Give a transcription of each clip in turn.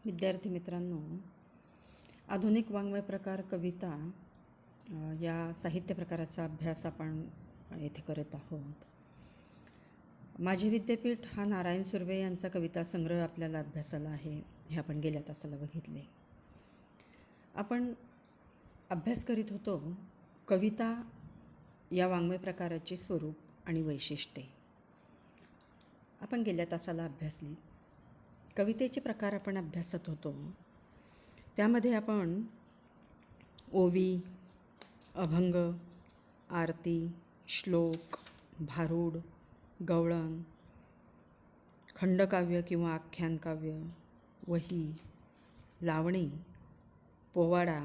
विद्यार्थी मित्रांनो, आधुनिक वाङ्मय प्रकार कविता या साहित्य प्रकाराचा अभ्यास आपण येथे करत आहोत. माझे विद्यापीठ हा नारायण सुर्वे यांचा कविता संग्रह आपल्याला अभ्यासाला आहे. हे आपण गेल्या तासाला बघितले. आपण अभ्यास करीत होतो कविता या वाङ्मय प्रकाराचे स्वरूप आणि वैशिष्ट्ये. आपण गेल्या तासाला अभ्यासली. कवितेचे प्रकार आपण अभ्यासत होतो. त्यामध्ये आपण ओवी, अभंग, आरती, श्लोक, भारूड, गवळण, खंडकाव्य किंवा आख्यानकाव्य, वही, लावणी, पोवाडा,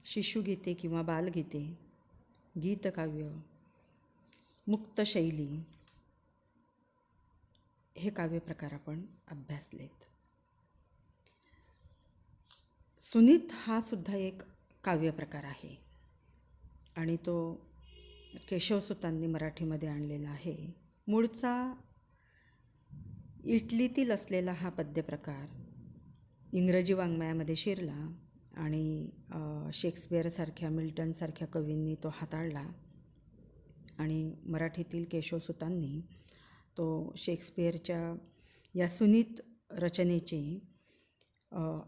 शिशुगीते किंवा बालगीते, गीतकाव्य, मुक्तशैली हे काव्यप्रकार आपण अभ्यासलेत. सुनीत हा सुद्धा एक काव्यप्रकार आहे आणि तो केशवसुतांनी मराठीमध्ये आणलेला आहे. मूळचा इटलीतील असलेला हा पद्यप्रकार इंग्रजी वाङ्मयामध्ये शिरला आणि शेक्सपियरसारख्या, मिल्टनसारख्या कवींनी तो हाताळला आणि मराठीतील केशवसुतांनी तो शेक्सपियरच्या या सुनीत रचनेचे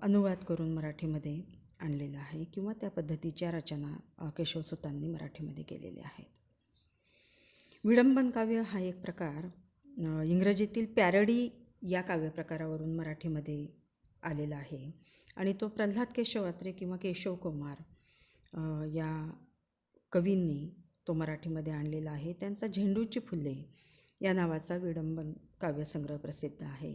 अनुवाद करून मराठीमध्ये आणलेला आहे किंवा त्या पद्धतीच्या रचना केशवसुतांनी मराठीमध्ये केलेल्या आहेत. विडंबन काव्य हा एक प्रकार इंग्रजीतील पॅरडी या काव्यप्रकारावरून मराठीमध्ये आलेला आहे आणि तो प्रल्हाद केशव अत्रे किंवा केशव कुमार या कवींनी तो मराठीमध्ये आणलेला आहे. त्यांचा झेंडूची फुले या नावाचा विडंबन काव्यसंग्रह प्रसिद्ध आहे.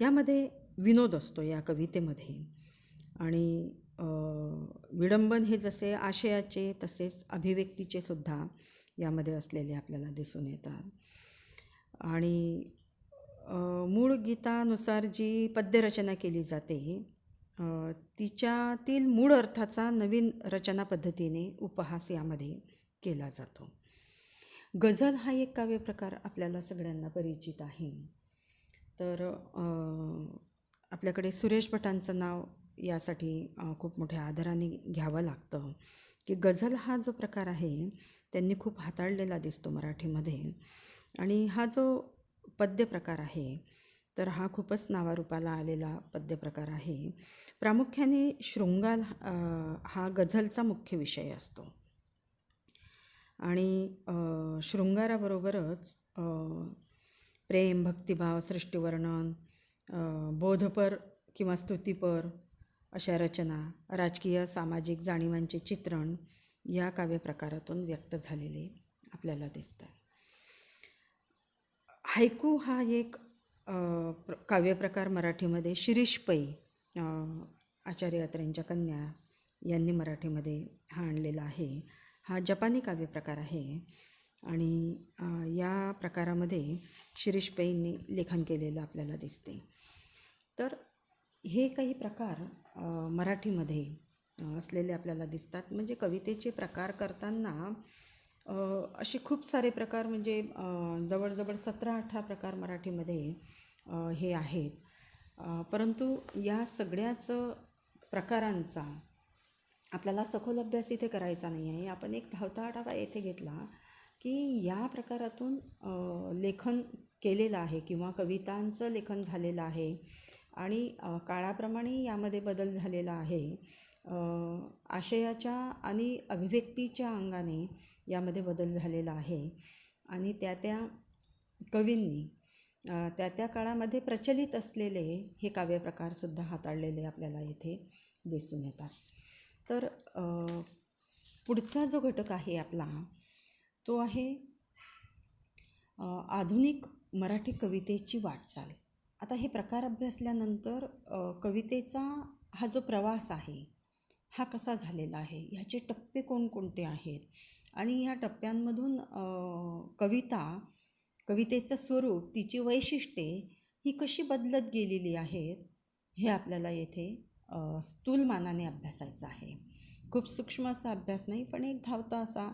यामध्ये विनोद असतो या कवितेमध्ये आणि विडंबन हे जसे आशयाचे तसेच अभिव्यक्तीचे सुद्धा यामध्ये असलेले आपल्याला दिसून येतात आणि मूळ गीतानुसार जी पद्यरचना केली जाते तिच्यातील मूळ अर्थाचा नवीन रचना पद्धतीने उपहास यामध्ये केला जातो. गझल हा एक काव्यप्रकार आपल्याला सगळ्यांना परिचित आहे. तर आपल्याकडे सुरेश भटांचं नाव यासाठी खूप मोठ्या आदराने घ्यावं लागतं की गझल हा जो प्रकार आहे त्यांनी खूप हाताळलेला दिसतो मराठीमध्ये आणि हा जो पद्यप्रकार आहे तर हा खूपच नावारूपाला आलेला पद्यप्रकार आहे. प्रामुख्याने शृंगार हा गझलचा मुख्य विषय असतो आणि शृंगाराबरोबरच प्रेम, भक्तिभाव, सृष्टिवर्णन, बोधपर किंवा स्तुतिपर अशा रचना, राजकीय सामाजिक जाणीवांचे चित्रण या काव्यप्रकारातून व्यक्त झालेले आपल्याला दिसतं. हायकू हा एक काव्यप्रकार मराठीमध्ये शिरीष पै आचार्य अत्रेंच्या कन्या यांनी मराठीमध्ये हा आणलेला आहे. हा जपानी काव्यप्रकार आहे आणि या प्रकारामध्ये शिरीष पैंनी लेखन केलेलं आपल्याला दिसते. तर हे काही प्रकार मराठीमध्ये असलेले आपल्याला दिसतात. म्हणजे कवितेचे प्रकार करताना असे खूप सारे प्रकार म्हणजे जवळजवळ 17-18 प्रकार मराठीमध्ये हे आहेत. परंतु या सगळ्याच प्रकारांचा आपल्याला सखोल अभ्यास इथे करायचा नाही आहे. आपण एक धावता आढावा येथे घेतला की या प्रकारातून लेखन केलेलं आहे किंवा कवितांचं लेखन झालेलं आहे आणि काळाप्रमाणे यामध्ये बदल झालेला आहे. आशयाच्या आणि अभिव्यक्तीच्या अंगाने यामध्ये बदल झालेला आहे आणि त्या कवींनी त्या काळामध्ये प्रचलित असलेले हे काव्यप्रकारसुद्धा हाताळलेले आपल्याला येथे दिसून येतात. तर पुढचा जो घटक आहे आपला तो आहे आधुनिक मराठी कवितेची वाटचाल. आता हे प्रकार अभ्यासल्यानंतर कवितेचा हा जो प्रवास आहे हा कसा झालेला आहे, ह्याचे टप्पे कोणकोणते आहेत आणि ह्या टप्प्यांमधून कवितेचं स्वरूप, तिची वैशिष्ट्ये ही कशी बदलत गेलेली आहेत हे आपल्याला येथे स्थूलमानाने अभ्यासायचं आहे. खूप सूक्ष्म असा अभ्यास नाही, पण एक धावता असा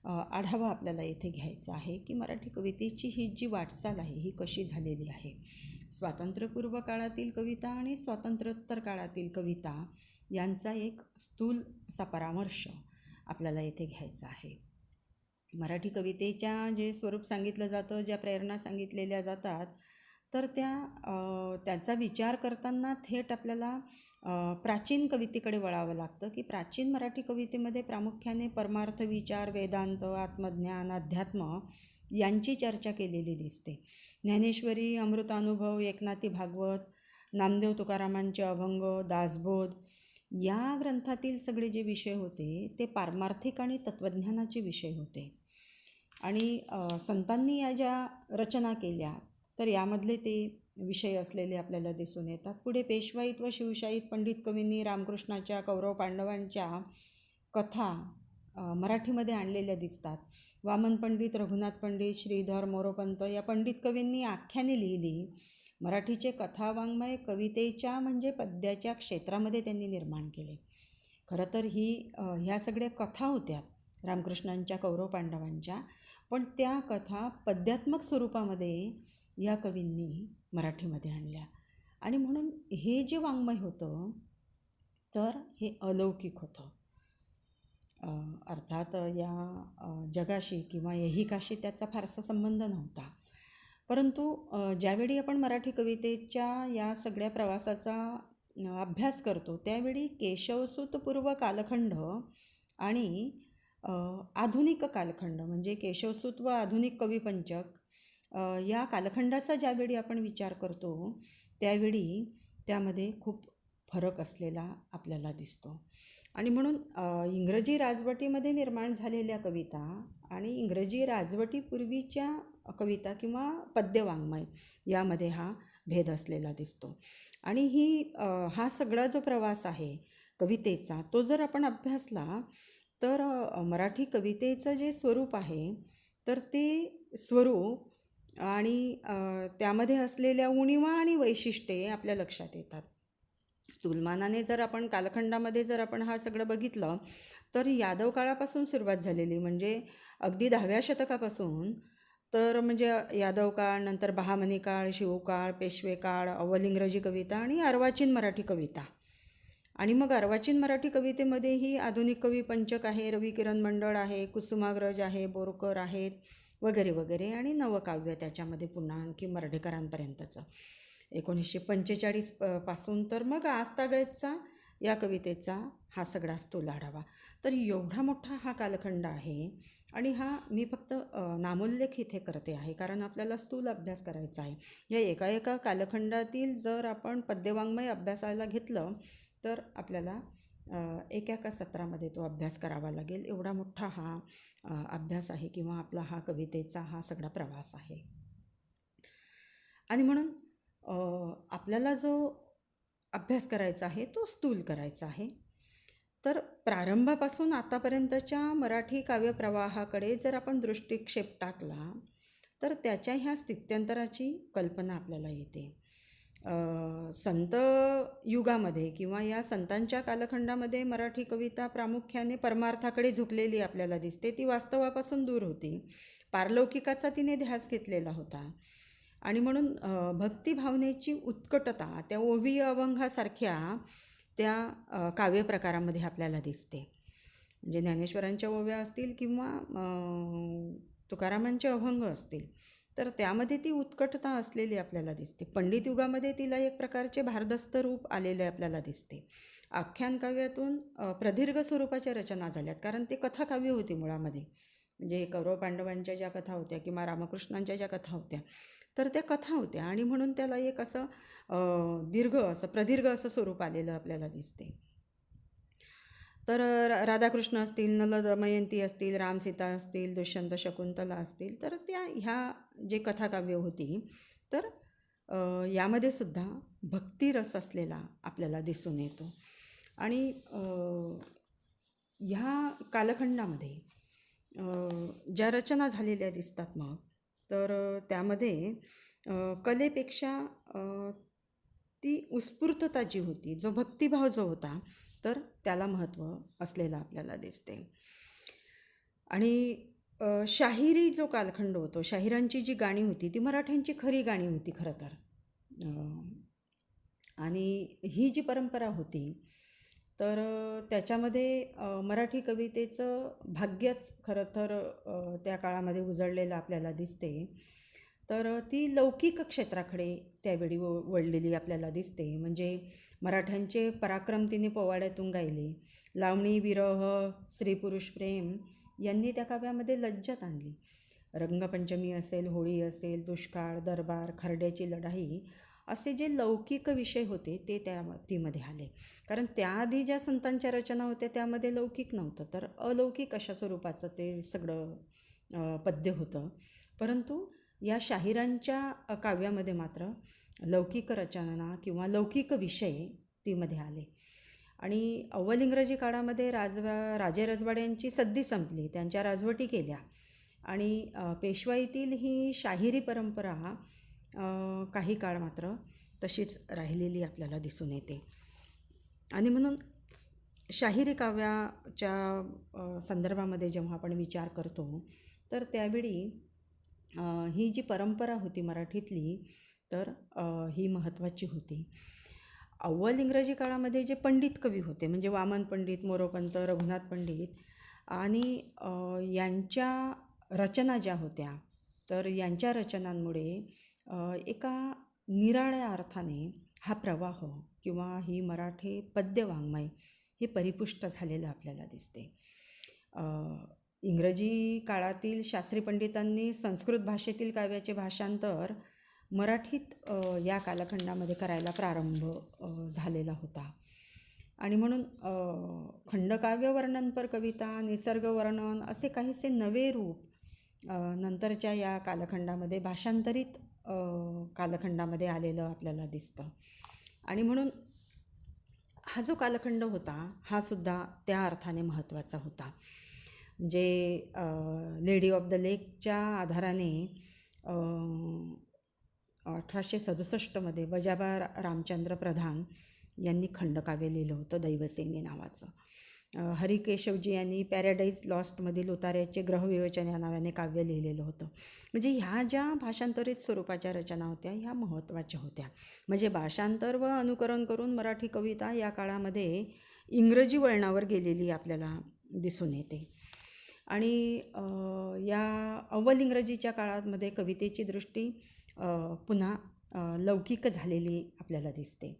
आढावा आपल्याला येथे घ्यायचा आहे की मराठी कवितेची ही जी वाटचाल आहे ही कशी झालेली आहे. स्वातंत्र्यपूर्व काळातील कविता आणि स्वातंत्र्योत्तर काळातील कविता यांचा एक स्थूल असा परामर्श आपल्याला येथे घ्यायचा आहे. मराठी कवितेच्या जे स्वरूप सांगितलं जातं, ज्या प्रेरणा सांगितलेल्या जातात, तर त्याचा विचार करताना थेट आपल्याला प्राचीन कवितेकडे वळावं लागतं की प्राचीन मराठी कवितेमध्ये प्रामुख्याने परमार्थ विचार, वेदांत, आत्मज्ञान, अध्यात्म यांची चर्चा केलेली दिसते. ज्ञानेश्वरी, अमृतानुभव, एकनाथी भागवत, नामदेव तुकारामांचे अभंग, दासबोध या ग्रंथातील सगळे जे विषय होते ते पारमार्थिक आणि तत्त्वज्ञानाचे विषय होते. आणि संतांनी या ज्या रचना केल्या तर यामधले ते विषय असलेले आपल्याला दिसून येतात. पुढे पेशवाईत व शिवशाहीत पंडित कवींनी रामकृष्णाच्या, कौरव पांडवांच्या कथा मराठीमध्ये आणलेल्या दिसतात. वामन पंडित, रघुनाथ पंडित, श्रीधर, मोरोपंत या पंडित कवींनी आख्याने लिहिली. मराठीचे कथा वाङ्मय कवितेच्या म्हणजे पद्याच्या क्षेत्रामध्ये त्यांनी निर्माण केले. खरं तर ह्या सगळ्या कथा होत्या रामकृष्णांच्या, कौरव पांडवांच्या, पण त्या कथा पद्यात्मक स्वरूपामध्ये या कवींनी मराठीमध्ये आणल्या. आणि म्हणून हे जे वाङ्मय होतं तर हे अलौकिक होतं. अर्थात या जगाशी किंवा ऐहिकाशी त्याचा फारसा संबंध नव्हता. परंतु ज्यावेळी आपण मराठी कवितेच्या या सगळ्या प्रवासाचा अभ्यास करतो त्यावेळी केशवसूतपूर्व कालखंड आणि आधुनिक कालखंड म्हणजे केशवसूत व आधुनिक कविपंचक या कालखंडाचा ज्यावेळी आपण विचार करतो त्यावेळी त्यामध्ये खूप फरक असलेला आपल्याला दिसतो. आणि म्हणून इंग्रजी राजवटीमध्ये निर्माण झालेल्या कविता आणि इंग्रजी राजवटीपूर्वीच्या कविता किंवा पद्यवाङ्मय यामध्ये हा भेद असलेला दिसतो. आणि हा सगळा जो प्रवास आहे कवितेचा तो जर आपण अभ्यासला तर मराठी कवितेचं जे स्वरूप आहे तर ते स्वरूप आणि त्यामध्ये असलेल्या उणिवा आणि वैशिष्ट्ये आपल्या लक्षात येतात. स्थूलमानाने जर आपण कालखंडामध्ये जर आपण हा सगळं बघितलं तर यादव काळापासून सुरुवात झालेली म्हणजे अगदी 10व्या शतकापासून तर म्हणजे यादव काळ, नंतर बहामनी काळ, शिवकाळ, पेशवे काळ, अव्वल इंग्रजी कविता आणि अर्वाचीन मराठी कविता. आणि मग अर्वाचीन मराठी कवितेमध्येही आधुनिक कवी पंचक आहे, रविकिरण मंडळ आहे, कुसुमाग्रज आहे, बोरकर आहेत वगैरे वगैरे, आणि नवकाव्य त्याच्यामध्ये पुन्हा आणखी मराठीकरांपर्यंतचं 1945 पासून तर मग आजतागायतचा या कवितेचा हा सगळा स्थूल आढावा. तर एवढा मोठा हा कालखंड आहे आणि हा मी फक्त नामोल्लेख इथे करते आहे कारण आपल्याला स्थूल अभ्यास करायचा आहे. या एका कालखंडातील जर आपण पद्यवाङ्मय अभ्यासाला घेतलं तर आपल्याला एका सत्रामध्ये तो अभ्यास करावा लागेल. एवढा मोठा हा अभ्यास आहे किंवा आपला हा कवितेचा हा सगळा प्रवास आहे. आणि म्हणून आपल्याला जो अभ्यास करायचा आहे तो स्थूल करायचा आहे. तर प्रारंभापासून आतापर्यंतच्या मराठी काव्यप्रवाहाकडे जर आपण दृष्टिक्षेप टाकला तर त्याच्या ह्या स्थित्यंतराची कल्पना आपल्याला येते. संत युगामध्ये किंवा या संतांच्या कालखंडामध्ये मराठी कविता प्रामुख्याने परमार्थाकडे झुकलेली आपल्याला दिसते. ती वास्तवापासून दूर होती. पारलौकिकाचा तिने ध्यास घेतलेला होता. आणि म्हणून भक्तिभावनेची उत्कटता त्या ओवी अभंगासारख्या त्या काव्यप्रकारामध्ये आपल्याला दिसते. म्हणजे ज्ञानेश्वरांच्या ओव्या असतील किंवा तुकारामांचे अभंग असतील तर त्यामध्ये ती उत्कटता असलेली आपल्याला दिसते. पंडित युगामध्ये तिला एक प्रकारचे भारदस्त रूप आलेले आपल्याला दिसते. आख्यान काव्यातून प्रदीर्घ स्वरूपाच्या रचना झाल्यात कारण ते कथाकाव्य होती मुळामध्ये. म्हणजे कौरव पांडवांच्या ज्या कथा होत्या किंवा रामकृष्णांच्या ज्या कथा होत्या तर त्या कथा होत्या आणि म्हणून त्याला एक असं प्रदीर्घ असं स्वरूप आलेलं आपल्याला दिसते. तर राधाकृष्ण असतील, नल दमयंती असतील, रामसीता असतील, दुष्यंत शकुंतला असतील तर ह्या जे कथाकाव्य होती तर यामध्ये सुद्धा भक्तिरस असलेला आपल्याला दिसून येतो. आणि ह्या कालखंडामध्ये ज्या रचना झालेल्या दिसतात मग तर त्यामध्ये कलेपेक्षा ती उत्स्फूर्तता जी होती, जो भक्तिभाव जो होता तर त्याला महत्त्व असलेलं आपल्याला दिसते. आणि शाहिरी जो कालखंड होतो, शाहिरांची जी गाणी होती ती मराठ्यांची खरी गाणी होती खरं तर. आणि ही जी परंपरा होती तर त्याच्यामध्ये मराठी कवितेचं भाग्यच खरं तर त्या काळामध्ये उजळलेलं आपल्याला दिसते. तर ती लौकिक क्षेत्राकडे त्यावेळी वळलेली आपल्याला दिसते. म्हणजे मराठ्यांचे पराक्रम तिने पोवाड्यातून गायले. लावणी, विरह, स्त्री पुरुष प्रेम यांनी त्या काव्यामध्ये लज्जत आणली. रंगपंचमी असेल, होळी असेल, दुष्काळ, दरबार, खर्ड्याची लढाई असे जे लौकिक विषय होते ते तीमध्ये आले. कारण त्याआधी ज्या संतांच्या रचना होत्या त्यामध्ये लौकिक नव्हतं, तर अलौकिक अशा स्वरूपाचं ते सगळं पद्य होतं. परंतु या शाहिरांच्या काव्यामध्ये मात्र लौकिक रचना किंवा लौकिक विषय तीमध्ये आले. आणि अव्वल इंग्रजी काळामध्ये राजे राजवाड्यांची सद्दी संपली, त्यांच्या राजवटी केल्या आणि पेशवाईतील ही शाहिरी परंपरा काही काळ मात्र तशीच राहिलेली आपल्याला दिसून येते. आणि म्हणून शाहिरी काव्याच्या संदर्भामध्ये जेव्हा आपण विचार करतो तर त्यावेळी ही जी परंपरा होती मराठीतली तर ही महत्त्वाची होती. अव्वल इंग्रजी काळामध्ये जे पंडित कवी होते म्हणजे वामन पंडित, मोरोपंत, रघुनाथ पंडित आणि यांच्या रचना ज्या होत्या तर यांच्या रचनांमुळे एका निराळ्या अर्थाने हा प्रवाह किंवा ही मराठी पद्यवाङ्मय हे परिपुष्ट झालेलं आपल्याला दिसते. इंग्रजी काळातील शास्त्री पंडितांनी संस्कृत भाषेतील काव्याचे भाषांतर मराठीत या कालखंडामध्ये करायला प्रारंभ झालेला होता. आणि म्हणून खंडकाव्य वर्णनपर कविता, निसर्गवर्णन असे काहीसे नवे रूप नंतरच्या या कालखंडामध्ये भाषांतरित कालखंडामध्ये आलेलं आपल्याला दिसतं. आणि म्हणून हा जो कालखंड होता हा सुद्धा त्या अर्थाने महत्त्वाचा होता. म्हणजे लेडी ऑफ द लेकच्या आधाराने 1867मध्ये वजाबा रामचंद्र प्रधान यांनी खंडकाव्य लिहिलं होतं दैवसेनी नावाचं. हरिकेशवजी यांनी पॅराडाईज लॉस्टमधील उतार्याचे ग्रहविवेचन या नावाने काव्य लिहिलेलं होतं. म्हणजे ह्या ज्या भाषांतरित स्वरूपाच्या रचना होत्या ह्या महत्त्वाच्या होत्या. म्हणजे भाषांतर व अनुकरण करून मराठी कविता या काळामध्ये इंग्रजी वळणावर गेलेली आपल्याला दिसून येते. आणि या अव्वल इंग्रजीच्या काळामध्ये कवितेची दृष्टी पुन्हा लौकिक झालेली आपल्याला दिसते.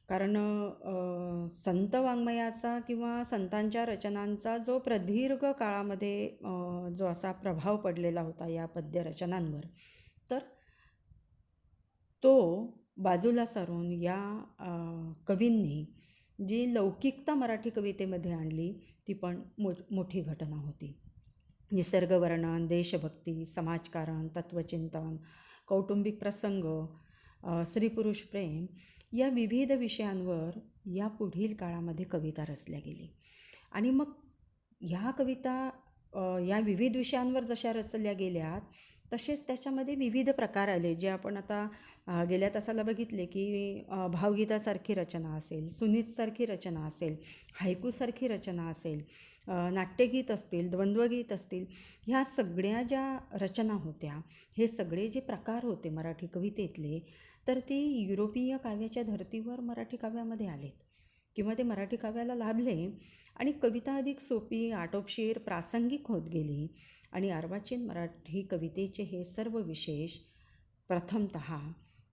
कारण संत वाङ्मयाचा किंवा संतांच्या रचनांचा जो प्रदीर्घ काळामध्ये जो असा प्रभाव पडलेला होता या पद्यरचनांवर तर तो बाजूला सारून या कवींनी जी लौकिकता मराठी कवितेमध्ये आणली ती पण मोठी घटना होती. निसर्गवर्णन, देशभक्ती, समाजकारण, तत्त्वचिंतन, कौटुंबिक प्रसंग, स्त्री पुरुष प्रेम या विविध विषयांवर या पुढील काळामध्ये कविता रचल्या गेली. आणि मग ह्या कविता या विविध विषयांवर जशा रचल्या गेल्यात तसेच त्याच्यामध्ये विविध प्रकार आले जे आपण आता गेल्या तासाला बघितले की भावगीतासारखी रचना असेल, सुनीतसारखी रचना असेल, हायकूसारखी रचना असेल, नाट्यगीत असतील, द्वंद्वगीत असतील, ह्या सगळ्या ज्या रचना होत्या हे सगळे जे प्रकार होते मराठी कवितेतले तर ते युरोपीय काव्याच्या धर्तीवर मराठी काव्यामध्ये आलेत किंवा ते मराठी काव्याला लाभले आणि कविता अधिक सोपी, आटोपशीर, प्रासंगिक होत गेली. आणि अर्वाचीन मराठी कवितेचे हे सर्व विशेष प्रथमतः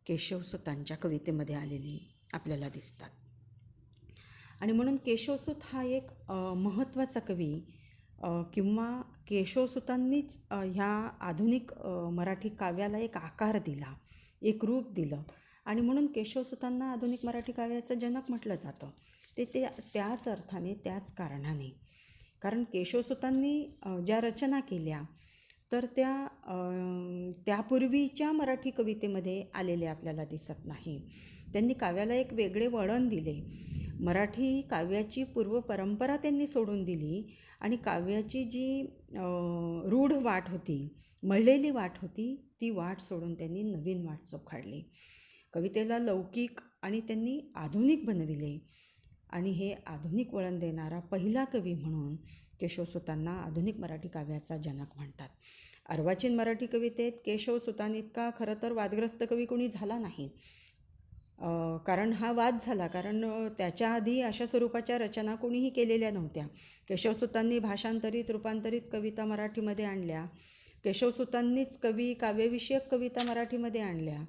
केशवसुतांच्या कवितेमध्ये आलेली आपल्याला दिसतात. आणि म्हणून केशवसुत हा एक महत्त्वाचा कवी किंवा केशवसुतांनीच ह्या आधुनिक मराठी काव्याला एक आकार दिला, एक रूप दिलं. आणि म्हणून केशवसुतांना आधुनिक मराठी काव्याचं जनक म्हटलं जातं. ते त्याच अर्थाने, त्याच कारणाने. कारण केशवसुतांनी ज्या रचना केल्या तर त्या त्यापूर्वीच्या मराठी कवितेमध्ये आलेल्या आपल्याला दिसत नाही. त्यांनी काव्याला एक वेगळे वळण दिले. मराठी काव्याची पूर्व परंपरा त्यांनी सोडून दिली आणि काव्याची जी रूढ वाट होती, मळलेली वाट होती, ती वाट सोडून त्यांनी नवीन वाट चोखाडली. कवितेला लौकिक आणि त्यांनी आधुनिक बनविले. आणि हे आधुनिक वळण देणारा पहिला कवी म्हणून केशवसुतांना आधुनिक मराठी काव्याचा जनक म्हणतात. अर्वाचीन मराठी कवितेत केशवसुतांइतका खरं तर वादग्रस्त कवी कोणी झाला नाही. कारण हा वाद झाला, कारण त्याच्या आधी अशा स्वरूपाच्या रचना कोणीही केलेल्या नव्हत्या. केशवसुतांनी भाषांतरित रूपांतरित कविता मराठीमध्ये आणल्या. केशवसुतांनीच काव्यविषयक कविता मराठीमध्ये आणल्या.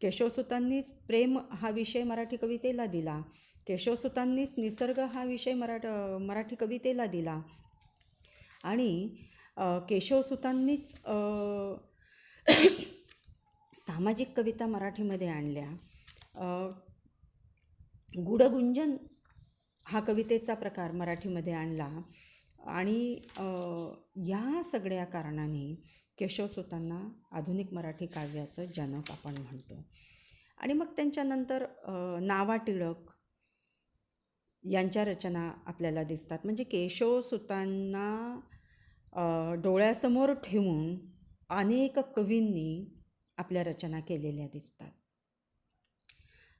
केशवसुतांनीच प्रेम हा विषय मराठी कवितेला दिला. केशवसुतांनीच निसर्ग हा विषय मराठी कवितेला दिला. आणि केशवसुतांनीच सामाजिक कविता मराठीमध्ये आणल्या. गुढगुंजन हा कवितेचा प्रकार मराठीमध्ये आणला. आणि या सगळ्या कारणाने केशवसुतांना आधुनिक मराठी काव्याचं जनक आपण म्हणतो. आणि मग त्यांच्यानंतर नावा टिळक यांच्या रचना आपल्याला दिसतात. म्हणजे केशवसुतांना डोळ्यासमोर ठेवून अनेक कवींनी आपल्या रचना केलेल्या दिसतात.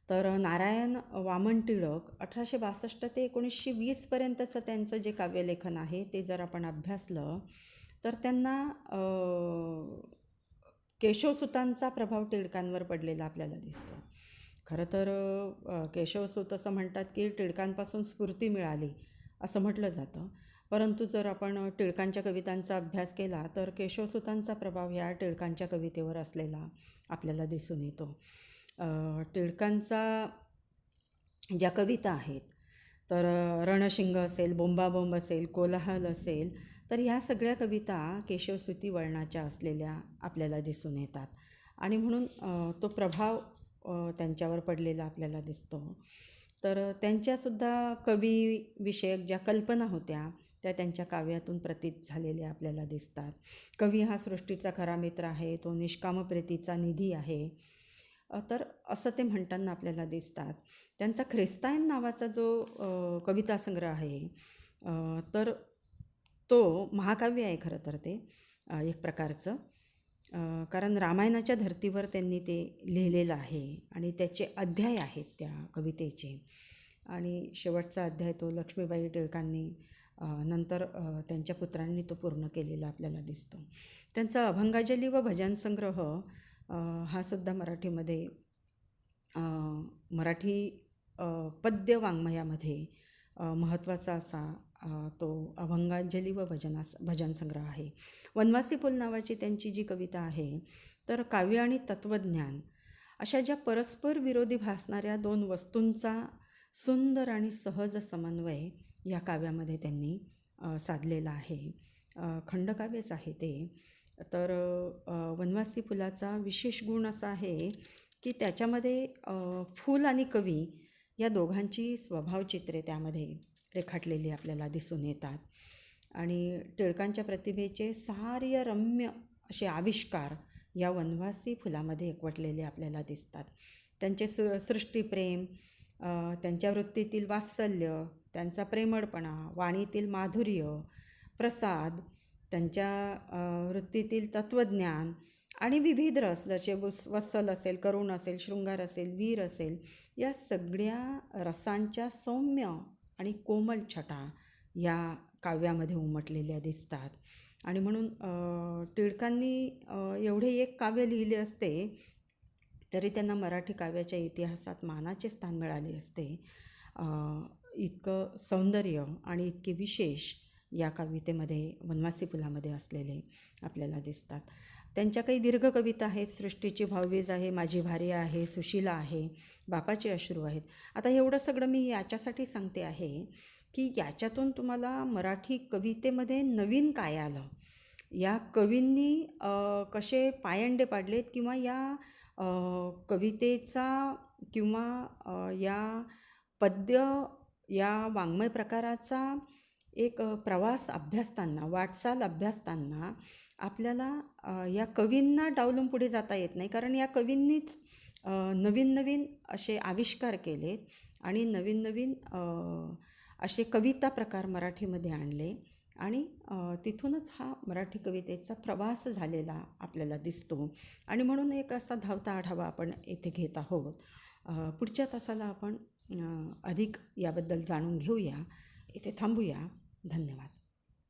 तर नारायण वामन टिळक 1862 ते 1920पर्यंतचं त्यांचं जे काव्यलेखन आहे ते जर आपण अभ्यासलं तर त्यांना केशवसुतांचा प्रभाव टिळकांवर पडलेला आपल्याला दिसतो. खरं तर केशवसुत असं म्हणतात की टिळकांपासून स्फूर्ती मिळाली असं म्हटलं जातं. परंतु जर आपण टिळकांच्या कवितांचा अभ्यास केला तर केशवसुतांचा प्रभाव या टिळकांच्या कवितेवर असलेला आपल्याला दिसून येतो. टिळकांचा ज्या कविता आहेत तर रणशिंग असेल, बोंबाबोंब असेल, कोलाहल असेल, तर ह्या सगळ्या कविता केशवसुती वळणाच्या असलेल्या आपल्याला दिसून येतात. आणि म्हणून तो प्रभाव त्यांच्यावर पडलेला आपल्याला दिसतो. तर त्यांच्यासुद्धा कवीविषयक ज्या कल्पना होत्या त्या त्यांच्या काव्यातून प्रतीत झालेल्या आपल्याला दिसतात. कवी हा सृष्टीचा खरा मित्र आहे, तो निष्काम प्रीतीचा निधी आहे, तर असं ते म्हणताना आपल्याला दिसतात. त्यांचा ख्रिस्तायन नावाचा जो कविता संग्रह आहे तर तो महाकाव्य आहे खरं तर ते एक प्रकारचं. कारण रामायणाच्या धर्तीवर त्यांनी ते लिहिलेलं आहे आणि त्याचे अध्याय आहेत त्या कवितेचे. आणि शेवटचा अध्याय तो लक्ष्मीबाई टिळकांनी नंतर त्यांच्या पुत्रांनी तो पूर्ण केलेला आपल्याला दिसतो. त्यांचा अभंगाजली व भजन संग्रह हा सुद्धा मराठीमध्ये मराठी पद्य वाङ्मयामध्ये महत्त्वाचा असा तो अभंगांजली व भजन संग्रह आहे. वनवासी फुल नावाची त्यांची जी कविता आहे तर काव्य आणि तत्त्वज्ञान अशा ज्या परस्पर विरोधी भासणाऱ्या दोन वस्तूंचा सुंदर आणि सहज समन्वय या काव्यामध्ये त्यांनी साधलेला आहे. खंडकाव्यच आहे ते. तर वनवासी फुलाचा विशेष गुण असा आहे की त्याच्यामध्ये फूल आणि कवी या दोघांची स्वभावचित्रे त्यामध्ये रेखाटलेली आपल्याला दिसून येतात. आणि टिळकांच्या प्रतिभेचे सार्यरम्य असे आविष्कार या वनवासी फुलामध्ये एकवटलेले आपल्याला दिसतात. त्यांचे सृष्टीप्रेम, त्यांच्या वृत्तीतील वात्सल्य, त्यांचा प्रेमळपणा, वाणीतील माधुर्य, प्रसाद, त्यांच्या वृत्तीतील तत्त्वज्ञान आणि विविध रस जसे वत्सल असेल, करुण असेल, शृंगार असेल, वीर असेल, या सगळ्या रसांच्या सौम्य आणि कोमल छटा या काव्यामध्ये उमटलेल्या दिसतात. आणि म्हणून टिळकांनी एवढे एक काव्य लिहिले असते तरी त्यांना मराठी काव्याच्या इतिहासात मानाचे स्थान मिळाले असते. इतकं सौंदर्य आणि इतके विशेष या कवितेमध्ये वनवासी फुलामध्ये असलेले आपल्याला दिसतात. त्यांच्या काही दीर्घ कविता आहेत. सृष्टीची भाववीज आहे, माझी भार्या आहे, सुशीला आहे, बापाचे अश्रू आहेत. आता एवढं सगळं मी याच्यासाठी सांगते आहे की याच्यातून तुम्हाला मराठी कवितेमध्ये नवीन काय आलं, या कवींनी कसे पायंडे पाडलेत, किंवा या कवितेचा किंवा या पद्य या वाङ्मय प्रकाराचा एक प्रवास अभ्यासताना, वाटचाल अभ्यासताना आपल्याला या कवींना डावलून पुढे जाता येत नाही. कारण या कवींनीच नवीन नवीन असे आविष्कार केलेत आणि नवीन नवीन असे कविता प्रकार मराठीमध्ये आणले आणि तिथूनच हा मराठी कवितेचा प्रवास झालेला आपल्याला दिसतो. आणि म्हणून एक असा धावता आढावा आपण येथे घेत आहोत. पुढच्या तासाला आपण अधिक याबद्दल जाणून घेऊया. इथे थांबूया. धन्यवाद.